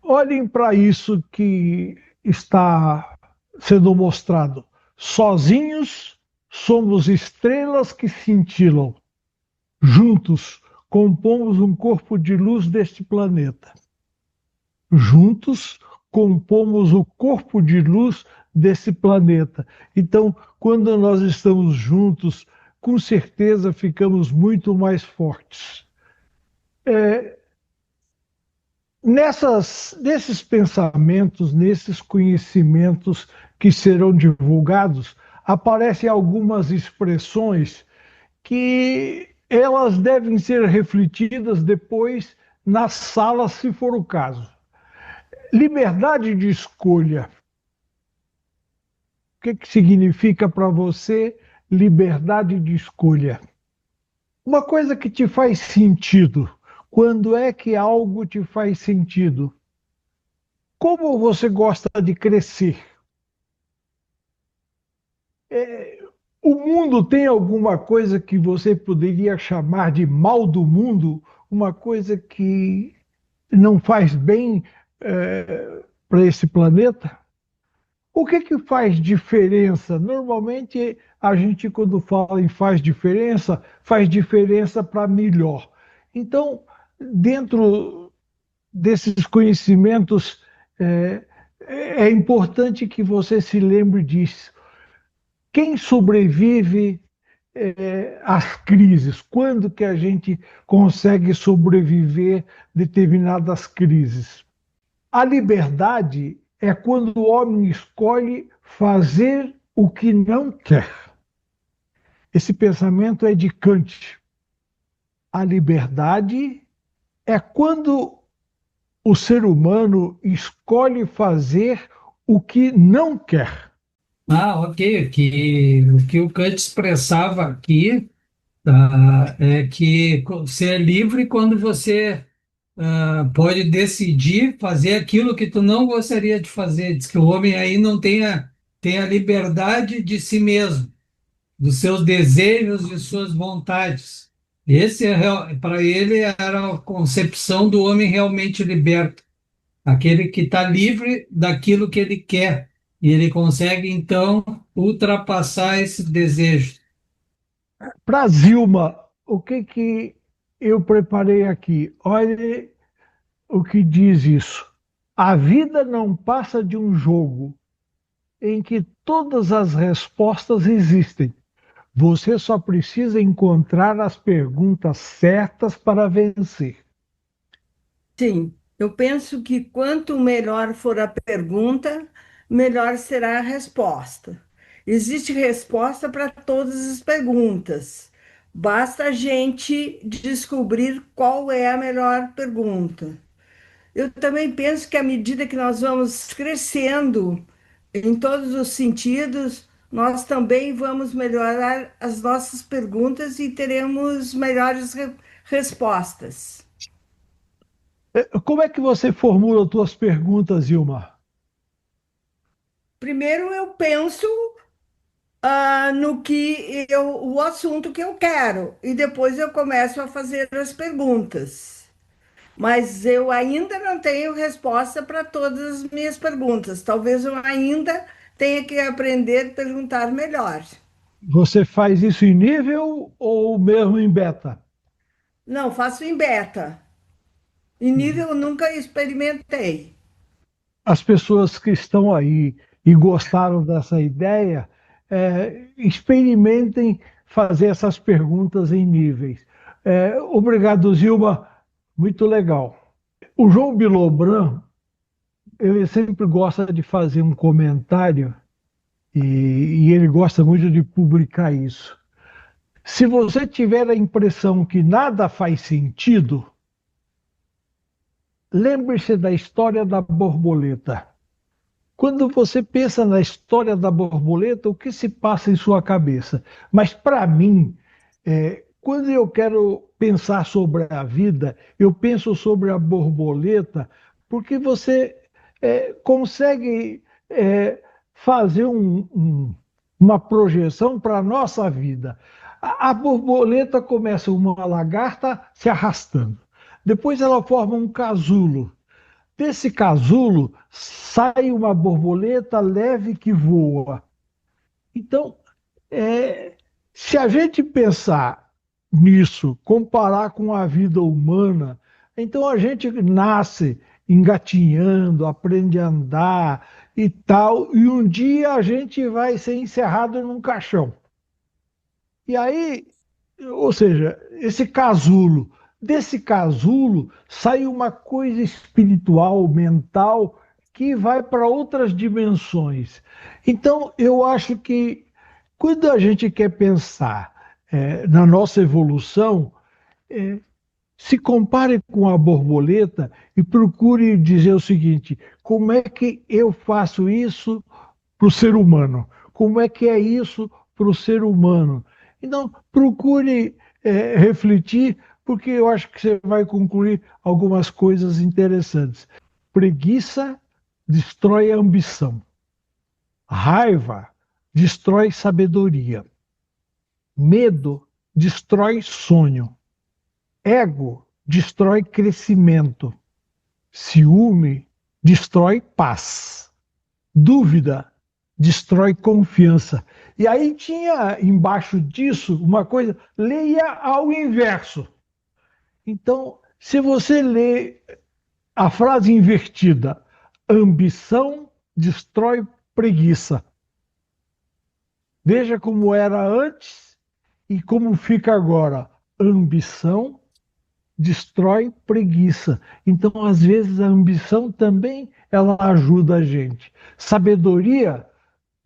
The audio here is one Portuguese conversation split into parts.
Olhem para isso que está sendo mostrado. Sozinhos somos estrelas que cintilam. Juntos compomos um corpo de luz deste planeta. Juntos compomos o corpo de luz desse planeta. Então, quando nós estamos juntos, com certeza ficamos muito mais fortes. Nesses pensamentos, nesses conhecimentos que serão divulgados, aparecem algumas expressões que elas devem ser refletidas depois na sala, se for o caso. Liberdade de escolha. O que significa para você liberdade de escolha? Uma coisa que te faz sentido. Quando é que algo te faz sentido? Como você gosta de crescer? O mundo tem alguma coisa que você poderia chamar de mal do mundo? Uma coisa que não faz bem para esse planeta? O que faz diferença? Normalmente a gente, quando fala em faz diferença para melhor. Então, dentro desses conhecimentos, é, é importante que você se lembre disso. Quem sobrevive às crises? Quando que a gente consegue sobreviver determinadas crises? A liberdade é quando o homem escolhe fazer o que não quer. Esse pensamento é de Kant. A liberdade é quando o ser humano escolhe fazer o que não quer. Ah, ok. O que o Kant expressava aqui, tá, é que você é livre quando você pode decidir fazer aquilo que tu não gostaria de fazer. Diz que o homem aí não tem a liberdade de si mesmo, dos seus desejos e suas vontades. Esse é, para ele era a concepção do homem realmente liberto, aquele que está livre daquilo que ele quer. E ele consegue, então, ultrapassar esse desejo. Para Zilma, o que eu preparei aqui? Olha o que diz isso. A vida não passa de um jogo em que todas as respostas existem. Você só precisa encontrar as perguntas certas para vencer. Sim, eu penso que quanto melhor for a pergunta, melhor será a resposta. Existe resposta para todas as perguntas. Basta a gente descobrir qual é a melhor pergunta. Eu também penso que à medida que nós vamos crescendo em todos os sentidos, nós também vamos melhorar as nossas perguntas e teremos melhores respostas. Como é que você formula suas perguntas, Ilma? Primeiro eu penso no que o assunto que eu quero, e depois eu começo a fazer as perguntas. Mas eu ainda não tenho resposta para todas as minhas perguntas. Talvez eu ainda tenha que aprender a perguntar melhor. Você faz isso em nível ou mesmo em beta? Não, faço em beta. Em nível eu nunca experimentei. As pessoas que estão aí e gostaram dessa ideia, experimentem fazer essas perguntas em níveis. Obrigado, Zilma. Muito legal. O João Bilobran, ele sempre gosta de fazer um comentário e ele gosta muito de publicar isso. Se você tiver a impressão que nada faz sentido, lembre-se da história da borboleta. Quando você pensa na história da borboleta, o que se passa em sua cabeça? Mas para mim, quando eu quero pensar sobre a vida, eu penso sobre a borboleta, porque você consegue fazer uma projeção para a nossa vida. A borboleta começa uma lagarta se arrastando. Depois ela forma um casulo. desse casulo sai uma borboleta leve que voa. Então, é, se a gente pensar nisso, comparar com a vida humana, então a gente nasce engatinhando, aprende a andar e tal, e um dia a gente vai ser encerrado num caixão. E aí, ou seja, desse casulo sai uma coisa espiritual, mental, que vai para outras dimensões. Então, eu acho que quando a gente quer pensar na nossa evolução, se compare com a borboleta e procure dizer o seguinte: como é que eu faço isso para o ser humano? Como é que é isso para o ser humano? Então, procure refletir, porque eu acho que você vai concluir algumas coisas interessantes. Preguiça destrói a ambição. Raiva destrói sabedoria. Medo destrói sonho. Ego destrói crescimento. Ciúme destrói paz. Dúvida destrói confiança. E aí tinha embaixo disso uma coisa, leia ao inverso. Então, se você lê a frase invertida, ambição destrói preguiça. Veja como era antes e como fica agora. Ambição destrói preguiça. Então, às vezes, a ambição também ela ajuda a gente. Sabedoria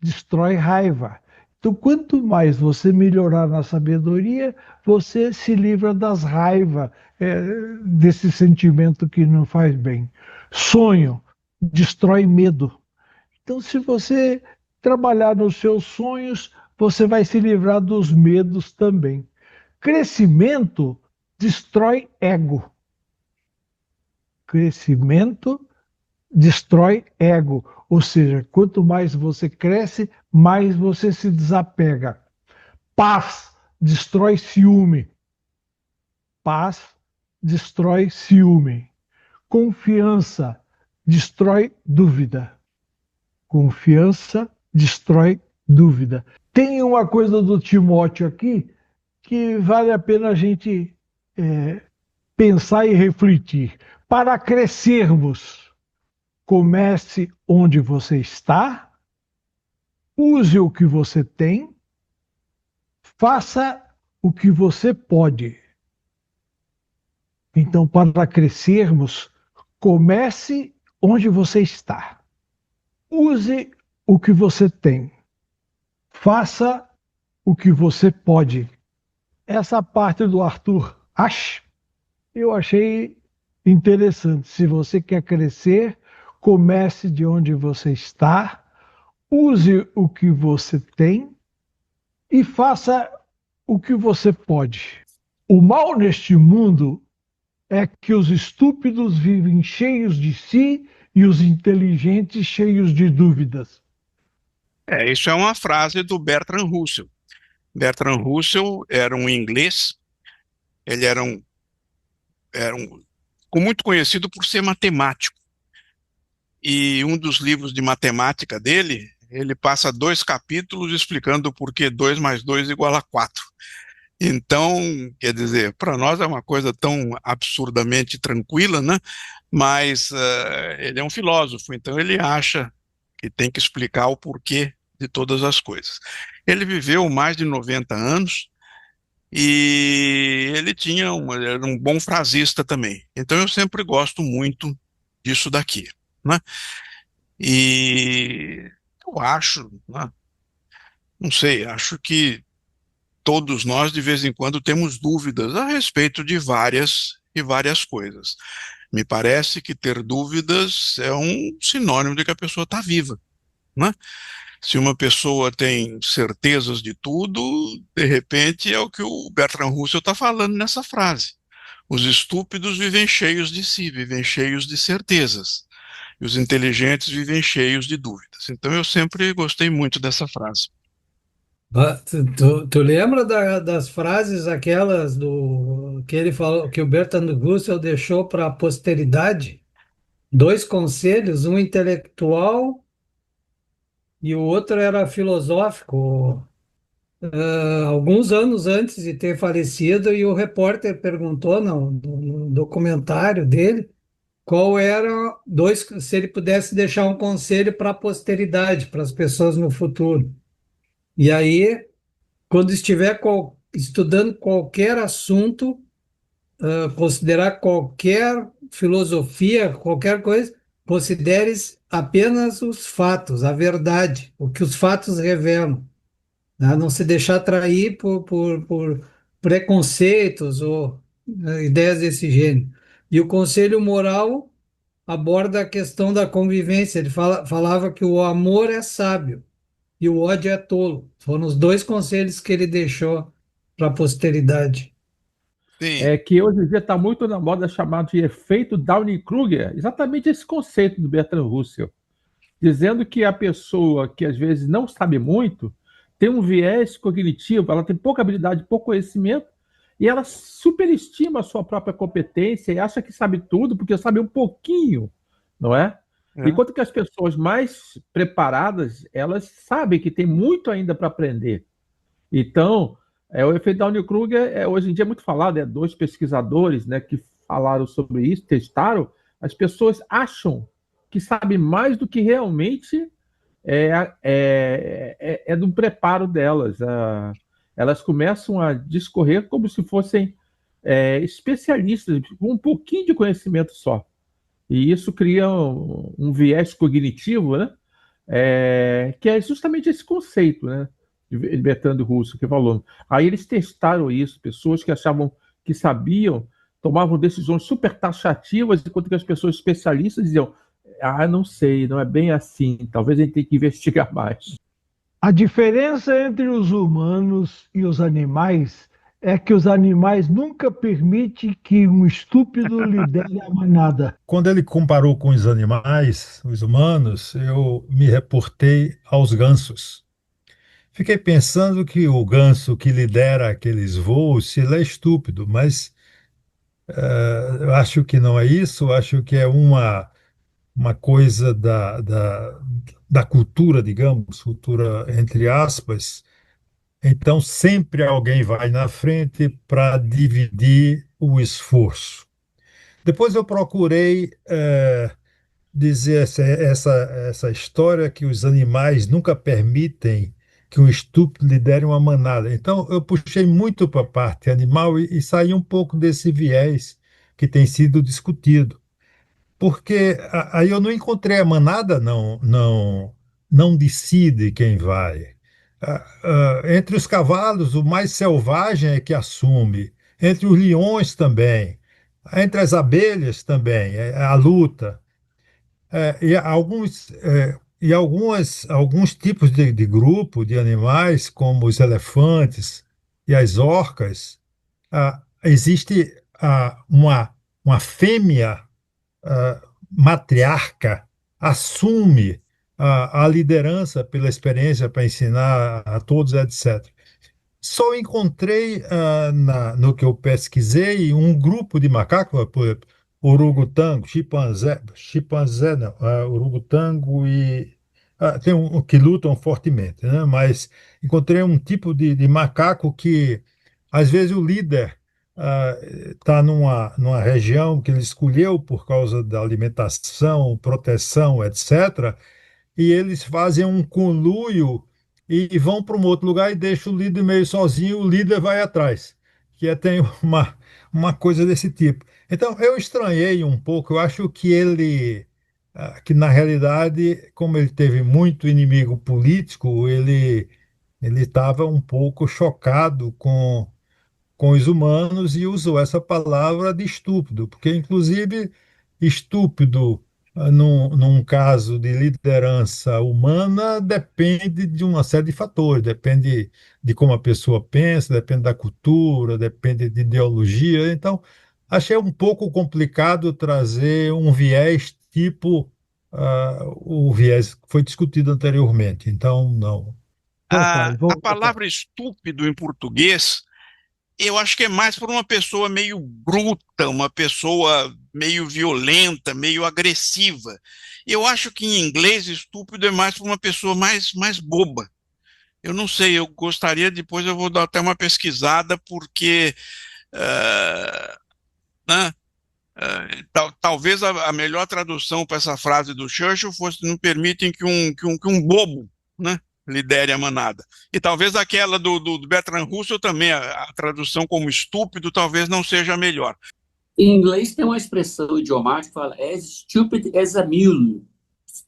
destrói raiva. Então, quanto mais você melhorar na sabedoria, você se livra das raivas, desse sentimento que não faz bem. Sonho destrói medo. Então, se você trabalhar nos seus sonhos, você vai se livrar dos medos também. Crescimento destrói ego. Crescimento destrói ego. Ou seja, quanto mais você cresce, mais você se desapega. Paz destrói ciúme. Paz destrói ciúme. Confiança destrói dúvida. Confiança destrói dúvida. Tem uma coisa do Timóteo aqui que vale a pena a gente pensar e refletir. Para crescermos, comece onde você está, use o que você tem, faça o que você pode. Então, para crescermos, comece onde você está. Use o que você tem. Faça o que você pode. Essa parte do Arthur Ashe, eu achei interessante. Se você quer crescer, comece de onde você está, use o que você tem e faça o que você pode. O mal neste mundo é que os estúpidos vivem cheios de si e os inteligentes cheios de dúvidas. Isso é uma frase do Bertrand Russell. Bertrand Russell era um inglês, ele ficou muito conhecido por ser matemático. E um dos livros de matemática dele, ele passa 2 capítulos explicando por que 2 mais 2 igual a 4. Então, quer dizer, para nós é uma coisa tão absurdamente tranquila, né? Mas ele é um filósofo, então ele acha que tem que explicar o porquê de todas as coisas. Ele viveu mais de 90 anos e ele era um bom frasista também. Então eu sempre gosto muito disso daqui, né? E eu acho, né? Não sei, acho que todos nós de vez em quando temos dúvidas a respeito de várias e várias coisas. Me parece que ter dúvidas é um sinônimo de que a pessoa está viva, né? Se uma pessoa tem certezas de tudo, de repente é o que o Bertrand Russell está falando nessa frase. Os estúpidos vivem cheios de si, vivem cheios de certezas. E os inteligentes vivem cheios de dúvidas. Então eu sempre gostei muito dessa frase. Tu lembra das frases aquelas do que ele falou, que o Bertrand Russell deixou para a posteridade? dois conselhos, um intelectual e o outro era filosófico. Alguns anos antes de ter falecido, e o repórter perguntou no documentário dele qual era dois, se ele pudesse deixar um conselho para a posteridade, para as pessoas no futuro. E aí, quando estiver estudando qualquer assunto, considerar qualquer filosofia, qualquer coisa, consideres apenas os fatos, a verdade, o que os fatos revelam, né? Não se deixar atrair por preconceitos ou ideias desse gênero. E o conselho moral aborda a questão da convivência. Ele falava que o amor é sábio e o ódio é tolo. Foram os dois conselhos que ele deixou para a posteridade. Sim. É que hoje em dia está muito na moda chamado de efeito Dunning-Kruger, exatamente esse conceito do Bertrand Russell, dizendo que a pessoa que às vezes não sabe muito tem um viés cognitivo, ela tem pouca habilidade, pouco conhecimento, e ela superestima a sua própria competência e acha que sabe tudo porque sabe um pouquinho, não é? É. Enquanto que as pessoas mais preparadas, elas sabem que tem muito ainda para aprender. Então, o efeito Dunning-Kruger hoje em dia é muito falado, dois pesquisadores, né, que falaram sobre isso, testaram, as pessoas acham que sabem mais do que realmente do preparo delas. Elas começam a discorrer como se fossem especialistas, com um pouquinho de conhecimento só. E isso cria um viés cognitivo, né? Que é justamente esse conceito, né? De Bertrand Russell que falou. Aí eles testaram isso, pessoas que achavam que sabiam, tomavam decisões super taxativas, enquanto que as pessoas especialistas diziam: não sei, não é bem assim, talvez a gente tenha que investigar mais. A diferença entre os humanos e os animais é que os animais nunca permitem que um estúpido lidere a manada. Quando ele comparou com os animais, os humanos, eu me reportei aos gansos. Fiquei pensando que o ganso que lidera aqueles voos, se ele é estúpido, mas eu acho que não é isso, acho que é uma coisa da cultura, digamos, cultura entre aspas. Então, sempre alguém vai na frente para dividir o esforço. Depois eu procurei dizer essa história que os animais nunca permitem que um estúpido lidere uma manada. Então, eu puxei muito para a parte animal e saí um pouco desse viés que tem sido discutido. Porque aí eu não encontrei a manada, não decide quem vai. Entre os cavalos, o mais selvagem é que assume. Entre os leões também. Entre as abelhas também, é a luta. Alguns tipos de grupo de animais, como os elefantes e as orcas, existe uma fêmea matriarca assume a liderança pela experiência para ensinar a todos, etc. Só encontrei no que eu pesquisei um grupo de macacos, por exemplo, orangotango, chimpanzé não, orangotango e tem que lutam fortemente, né? Mas encontrei um tipo de macaco que às vezes o líder está numa região que ele escolheu por causa da alimentação, proteção, etc. E eles fazem um conluio e vão para um outro lugar e deixam o líder meio sozinho, o líder vai atrás, tem uma coisa desse tipo. Então, eu estranhei um pouco, eu acho que que na realidade, como ele teve muito inimigo político, ele estava um pouco chocado com os humanos e usou essa palavra de estúpido, porque, inclusive, estúpido, num caso de liderança humana, depende de uma série de fatores, depende de como a pessoa pensa, depende da cultura, depende de ideologia. Então, achei um pouco complicado trazer um viés tipo o viés que foi discutido anteriormente. Então, não. Bom, pai, A palavra estúpido em português Eu acho que é mais por uma pessoa meio bruta, uma pessoa meio violenta, meio agressiva. Eu acho que em inglês estúpido é mais por uma pessoa mais boba. Eu não sei, eu gostaria, depois eu vou dar até uma pesquisada, porque né, talvez a melhor tradução para essa frase do Churchill fosse: não permitem que um bobo, né, lidere a manada. E talvez aquela do Bertrand Russell também, a tradução como estúpido, talvez não seja a melhor. Em inglês tem uma expressão idiomática que fala as stupid as a mule,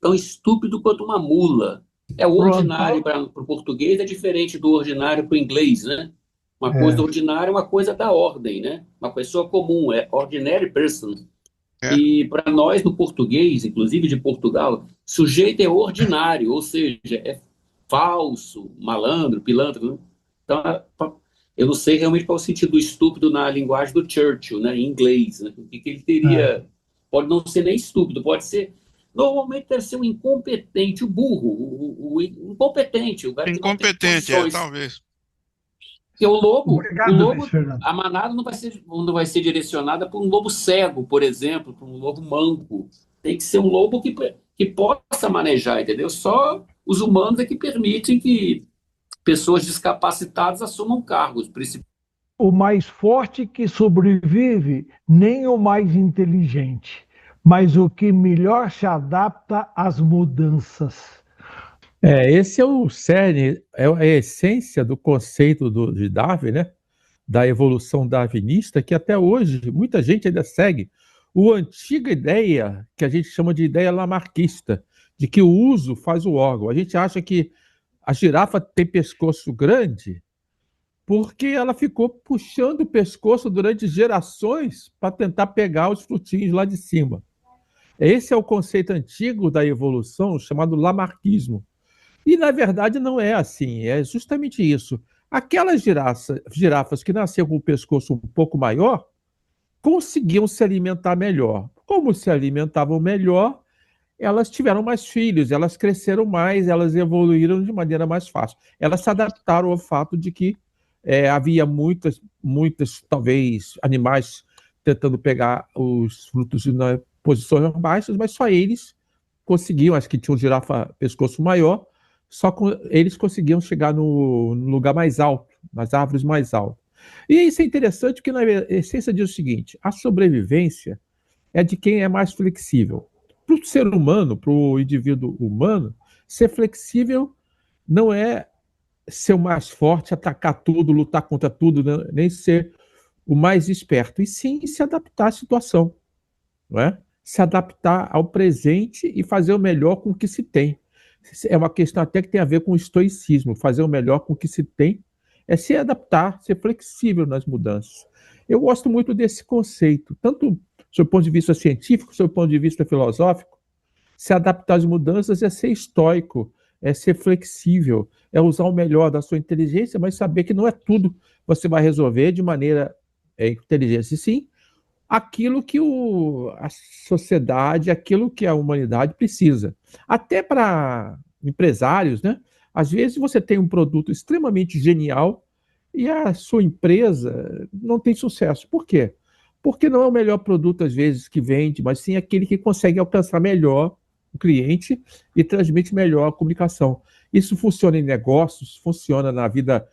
tão estúpido quanto uma mula. O ordinário para o português é diferente do ordinário para o inglês, né? Uma coisa ordinária é uma coisa da ordem, né? Uma pessoa comum, é ordinary person. E para nós, no português, inclusive de Portugal, sujeito é ordinário, ou seja, é falso, malandro, pilantra. Né? Então, eu não sei realmente qual é o sentido do estúpido na linguagem do Churchill, né, em inglês. Né? O que ele teria... Pode não ser nem estúpido, pode ser... Normalmente deve ser um incompetente, o burro, o incompetente. O cara incompetente, talvez. Porque o lobo, Obrigado, a manada não vai ser direcionada para um lobo cego, por exemplo, para um lobo manco. Tem que ser um lobo que possa manejar, entendeu? Só os humanos é que permitem que pessoas descapacitadas assumam cargos principais. O mais forte que sobrevive, nem o mais inteligente, mas o que melhor se adapta às mudanças. Esse é o cerne, é a essência do conceito de Darwin, né? Da evolução darwinista, que até hoje muita gente ainda segue. A antiga ideia, que a gente chama de ideia lamarquista, de que o uso faz o órgão. A gente acha que a girafa tem pescoço grande porque ela ficou puxando o pescoço durante gerações para tentar pegar os frutinhos lá de cima. Esse é o conceito antigo da evolução, chamado lamarquismo. E, na verdade, não é assim, é justamente isso. Aquelas girafas que nasceram com o pescoço um pouco maior conseguiam se alimentar melhor. Como se alimentavam melhor, elas tiveram mais filhos, elas cresceram mais, elas evoluíram de maneira mais fácil. Elas se adaptaram ao fato de que havia muitas, talvez, animais tentando pegar os frutos nas posições baixas, mas só eles conseguiam, as que tinham girafa pescoço maior, eles conseguiam chegar no lugar mais alto, nas árvores mais altas. E isso é interessante porque, na essência, diz o seguinte: a sobrevivência é de quem é mais flexível. Para o ser humano, para o indivíduo humano, ser flexível não é ser o mais forte, atacar tudo, lutar contra tudo, nem ser o mais esperto, e sim se adaptar à situação, não é? Se adaptar ao presente e fazer o melhor com o que se tem. É uma questão até que tem a ver com o estoicismo. Fazer o melhor com o que se tem é se adaptar, ser flexível nas mudanças. Eu gosto muito desse conceito, tanto do seu ponto de vista científico, do seu ponto de vista filosófico. Se adaptar às mudanças é ser estoico, é ser flexível, é usar o melhor da sua inteligência, mas saber que não é tudo você vai resolver de maneira inteligente, e sim aquilo que a sociedade, aquilo que a humanidade precisa. Até para empresários, né? Às vezes você tem um produto extremamente genial e a sua empresa não tem sucesso. Por quê? Porque não é o melhor produto, às vezes, que vende, mas sim aquele que consegue alcançar melhor o cliente e transmite melhor a comunicação. Isso funciona em negócios, funciona na vida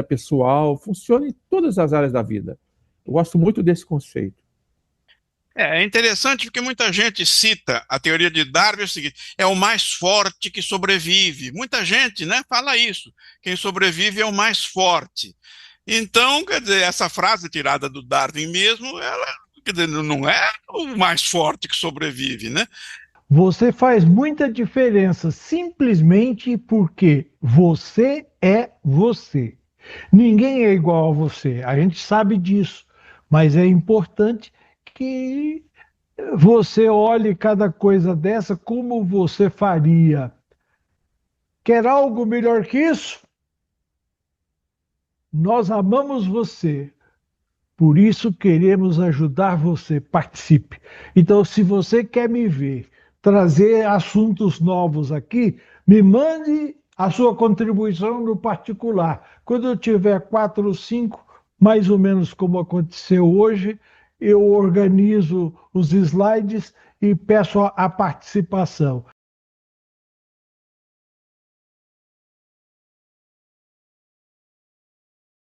pessoal, funciona em todas as áreas da vida. Eu gosto muito desse conceito. É interessante porque muita gente cita a teoria de Darwin, é o seguinte: é o mais forte que sobrevive. Muita gente, né, fala isso. Quem sobrevive é o mais forte. Então, quer dizer, essa frase tirada do Darwin mesmo, ela, quer dizer, não é o mais forte que sobrevive, né? Você faz muita diferença simplesmente porque você é você. Ninguém é igual a você, a gente sabe disso. Mas é importante que você olhe cada coisa dessa como você faria. Quer algo melhor que isso? Nós amamos você, por isso queremos ajudar você. Participe. Então, se você quer me ver trazer assuntos novos aqui, me mande a sua contribuição no particular. Quando eu tiver 4 ou 5, mais ou menos como aconteceu hoje, eu organizo os slides e peço a participação.